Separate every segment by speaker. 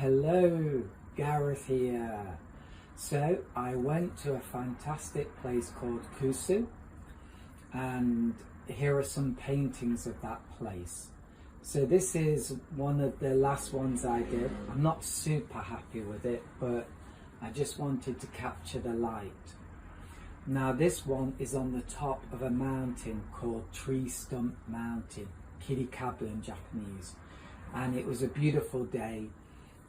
Speaker 1: Hello, Gareth here. So I went to a fantastic place called Kusu, and here are some paintings of that place. So this is one of the last ones I did. I'm not super happy with it, but I just wanted to capture the light. Now this one is on the top of a mountain called Tree Stump Mountain, Kirikabu in Japanese. And it was a beautiful day,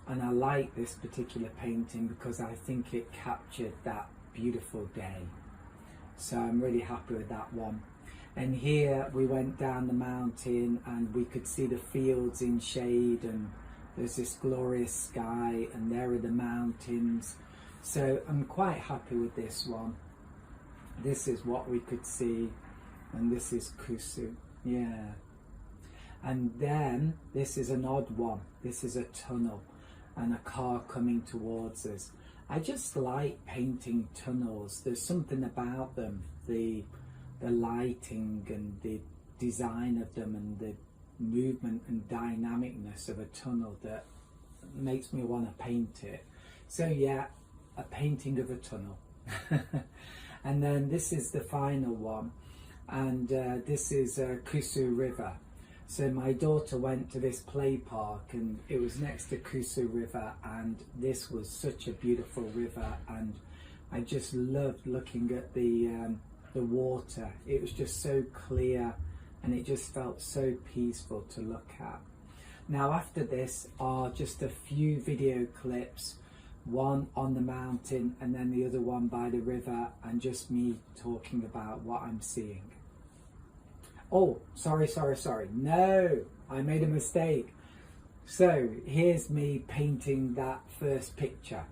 Speaker 1: and I like this particular painting because I think it captured that beautiful day. So I'm really happy with that one. And here we went down the mountain and we could see the fields in shade, and there's this glorious sky, and there are the mountains. So I'm quite happy with this one. This is what we could see, and this is Kusu, yeah. And then this is an odd one. This is a tunnel and a car coming towards us. I just like painting tunnels. There's something about them, the lighting and the design of them and the movement and dynamicness of a tunnel that makes me want to paint it. So yeah, a painting of a tunnel. And then this is the final one, and this is Kusu River. So my daughter went to this play park, and it was next to Kusu River, and this was such a beautiful river, and I just loved looking at the water. It was just so clear, and it just felt so peaceful to look at. Now after this are just a few video clips, one on the mountain and then the other one by the river, and just me talking about what I'm seeing. Oh, sorry. No, I made a mistake. So here's me painting that first picture.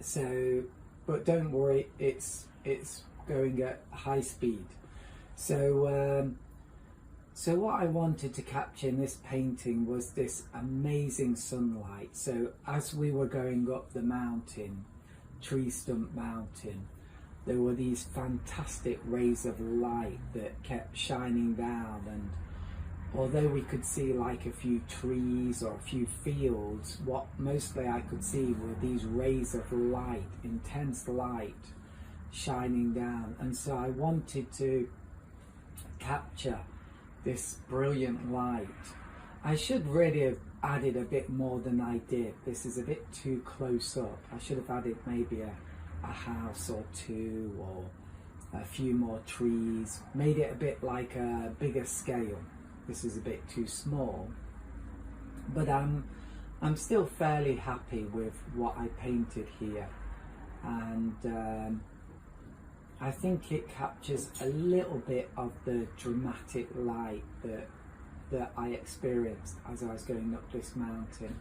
Speaker 1: So, but don't worry, it's going at high speed. So what I wanted to capture in this painting was this amazing sunlight. So as we were going up the mountain, Tree Stump Mountain, there were these fantastic rays of light that kept shining down, and although we could see like a few trees or a few fields, what mostly I could see were these rays of light, intense light shining down. And so I wanted to capture this brilliant light. I should really have added a bit more than I did. This is a bit too close up. I should have added maybe a house or two, or a few more trees, made it a bit like a bigger scale. This is a bit too small, but I'm still fairly happy with what I painted here, and I think it captures a little bit of the dramatic light that I experienced as I was going up this mountain.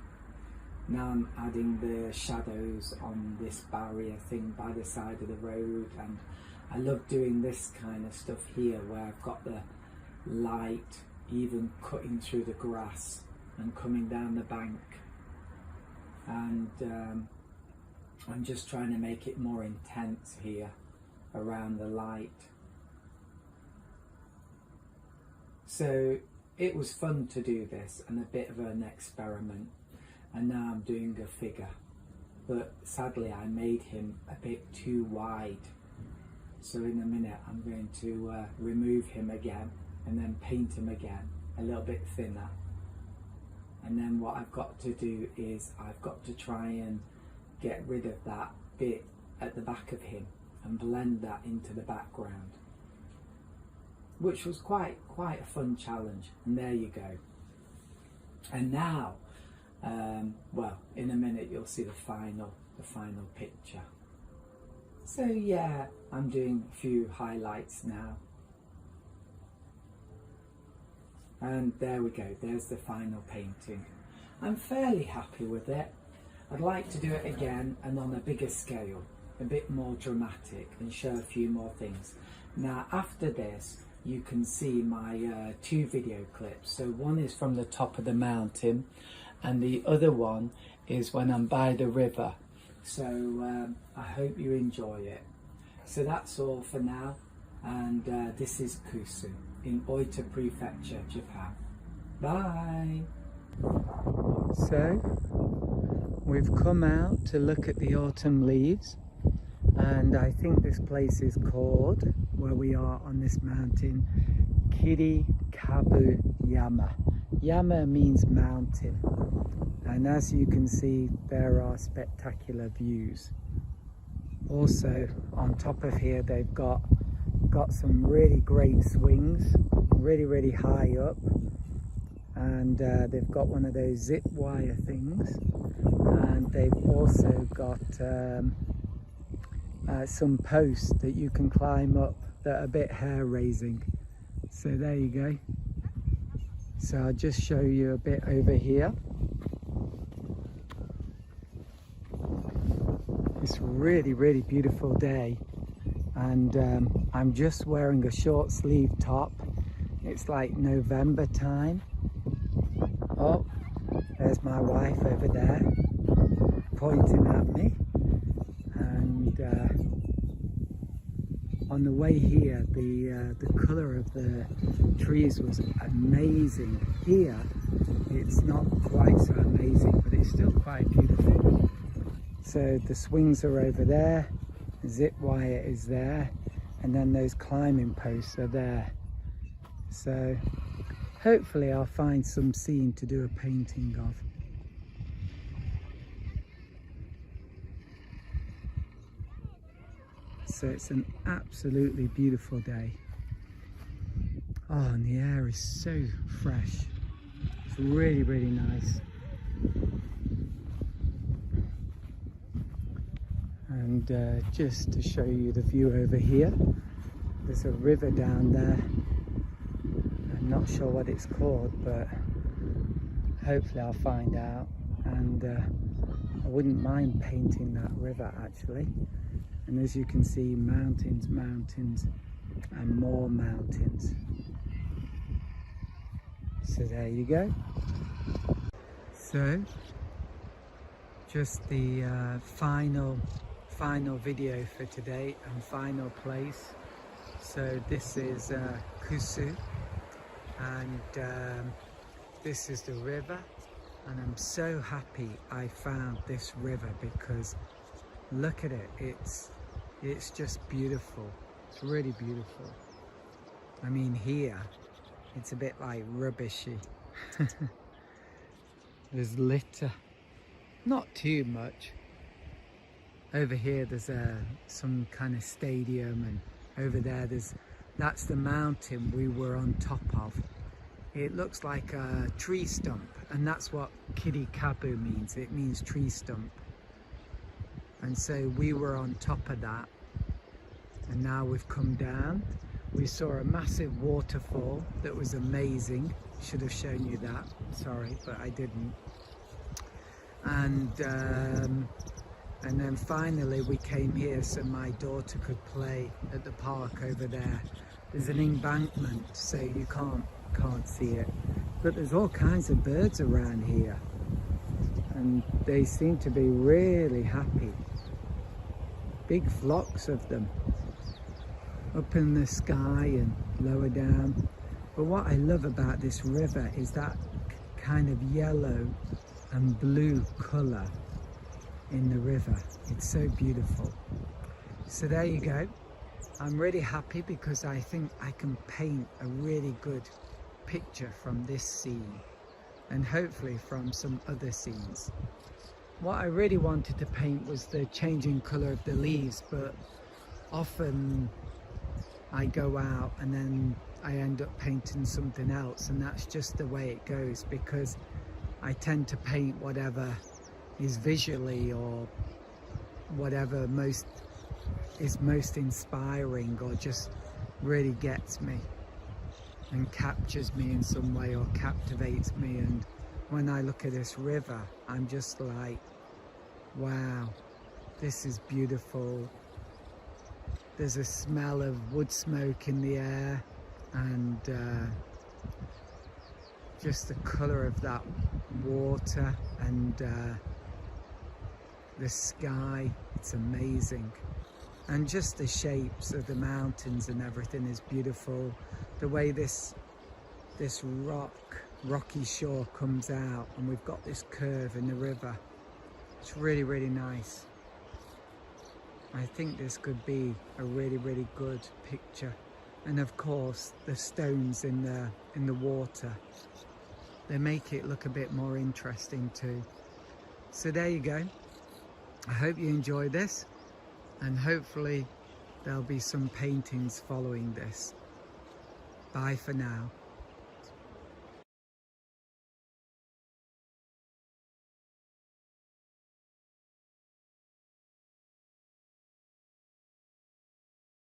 Speaker 1: Now I'm adding the shadows on this barrier thing by the side of the road, and I love doing this kind of stuff here where I've got the light even cutting through the grass and coming down the bank, and I'm just trying to make it more intense here around the light. So it was fun to do this, and a bit of an experiment. And now I'm doing a figure, but sadly I made him a bit too wide. So in a minute I'm going to remove him again and then paint him again a little bit thinner. And then what I've got to do is I've got to try and get rid of that bit at the back of him and blend that into the background, which was quite a fun challenge. And there you go. And now well, in a minute you'll see the final picture. So yeah, I'm doing a few highlights now, and there we go, there's the final painting. I'm fairly happy with it. I'd like to do it again and on a bigger scale, a bit more dramatic, and show a few more things. Now after this you can see my two video clips. So one is from the top of the mountain, and the other one is when I'm by the river. So I hope you enjoy it. So that's all for now, and this is Kusu in Oita prefecture, Japan. Bye! So We've come out to look at the autumn leaves, and I think this place is called, where we are on this mountain, Kabu Yama. Yama means mountain, and as you can see, there are spectacular views. Also on top of here, they've got some really great swings, really high up, and they've got one of those zip wire things, and they've also got some posts that you can climb up that are a bit hair raising. So there you go. So I'll just show you a bit over here. It's really beautiful day, and I'm just wearing a short sleeve top. It's like November time. Oh, there's my wife over there pointing at me, and on the way here the colour of the trees was amazing. Here it's not quite so amazing, but it's still quite beautiful. So the swings are over there, the zip wire is there, and then those climbing posts are there. So hopefully I'll find some scene to do a painting of. So it's an absolutely beautiful day. Oh, and the air is so fresh. It's really nice. And just to show you the view over here, there's a river down there. I'm not sure what it's called, but hopefully I'll find out. And I wouldn't mind painting that river actually. And as you can see, mountains and more mountains. So there you go. So just the final video for today and final place. So this is Kusu, and this is the river, and I'm so happy I found this river because look at it, it's just beautiful. It's really beautiful. I mean, here it's a bit like rubbishy. There's litter, not too much. Over here there's some kind of stadium, and over there that's the mountain we were on top of. It looks like a tree stump, and that's what Kabu means. It means tree stump. And so we were on top of that, and now we've come down. We saw a massive waterfall that was amazing. Should have shown you that, sorry, but I didn't. And then finally we came here so my daughter could play at the park over there. There's an embankment, so you can't see it, but there's all kinds of birds around here, and they seem to be really happy. Big flocks of them up in the sky and lower down. But what I love about this river is that kind of yellow and blue colour in the river. It's so beautiful. So there you go. I'm really happy because I think I can paint a really good picture from this scene, and hopefully from some other scenes. What I really wanted to paint was the changing colour of the leaves, but often I go out and then I end up painting something else, and that's just the way it goes, because I tend to paint whatever is visually or whatever is most inspiring, or just really gets me and captures me in some way or captivates me. And when I look at this river, I'm just like, wow, this is beautiful. There's a smell of wood smoke in the air, and just the colour of that water and the sky, it's amazing. And just the shapes of the mountains and everything is beautiful. The way this rocky shore comes out, and we've got this curve in the river. It's really, really nice. I think this could be a really, really good picture. And of course, the stones in the water, they make it look a bit more interesting too. So there you go. I hope you enjoyed this, and hopefully there'll be some paintings following this. Bye for now.